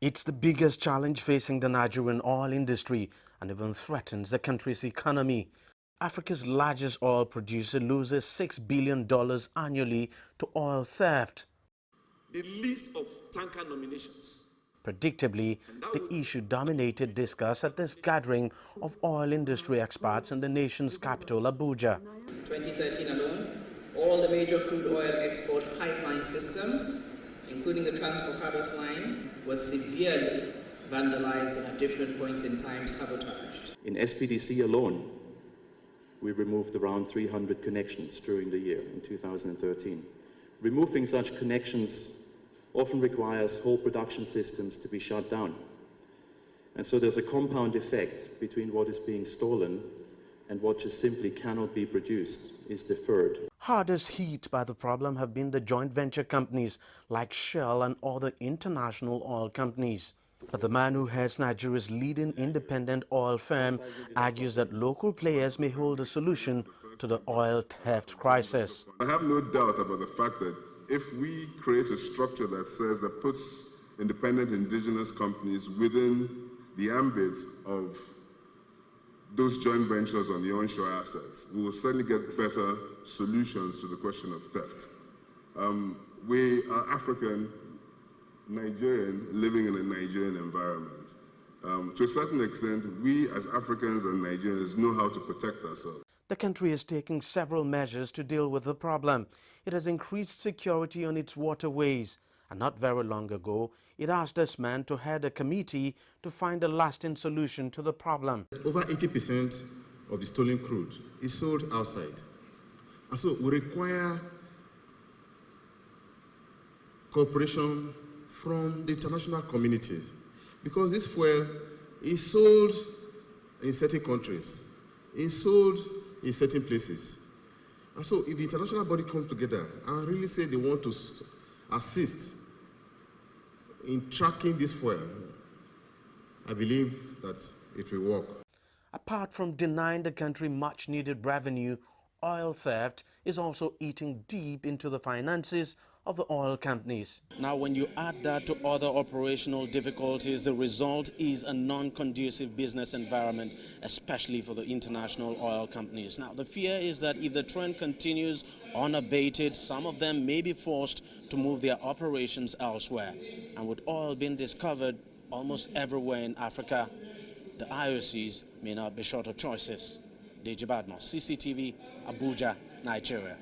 It's the biggest challenge facing the Nigerian oil industry and even threatens the country's economy. Africa's largest oil producer loses $6 billion annually to oil theft. The list of tanker nominations. Predictably, the issue dominated discourse at this gathering of oil industry experts in the nation's capital, Abuja. In 2013 alone, all the major crude oil export pipeline systems, including the Trans-Caucasus line, was severely vandalized and at different points in time sabotaged. In SPDC alone, we removed around 300 connections during the year in 2013. Removing such connections often requires whole production systems to be shut down. And so there's a compound effect between what is being stolen and what just simply cannot be produced is deferred. Hardest hit by the problem have been the joint venture companies like Shell and other international oil companies. But the man who heads Nigeria's leading independent oil firm argues that local players may hold a solution to the oil theft crisis. I have no doubt about the fact that if we create a structure that says that puts independent indigenous companies within the ambit of those joint ventures on the onshore assets, we will certainly get better solutions to the question of theft. We are African Nigerian living in a Nigerian environment. To a certain extent, we as Africans and Nigerians know how to protect ourselves. The country is taking several measures to deal with the problem. It has increased security on its waterways, and not very long ago, it asked this man to head a committee to find a lasting solution to the problem. Over 80% of the stolen crude is sold outside. And so we require cooperation from the international communities, because this fuel is sold in certain countries, is sold in certain places. And so if the international body come together and really say they want to assist in tracking this fuel, I believe that it will work. Apart from denying the country much needed revenue, oil theft is also eating deep into the finances of the oil companies. Now, when you add that to other operational difficulties, the result is a non-conducive business environment, especially for the international oil companies. Now, the fear is that if the trend continues unabated, some of them may be forced to move their operations elsewhere. And with oil being discovered almost everywhere in Africa, the IOCs may not be short of choices. Deji, Badmus, CCTV, Abuja, Nigeria.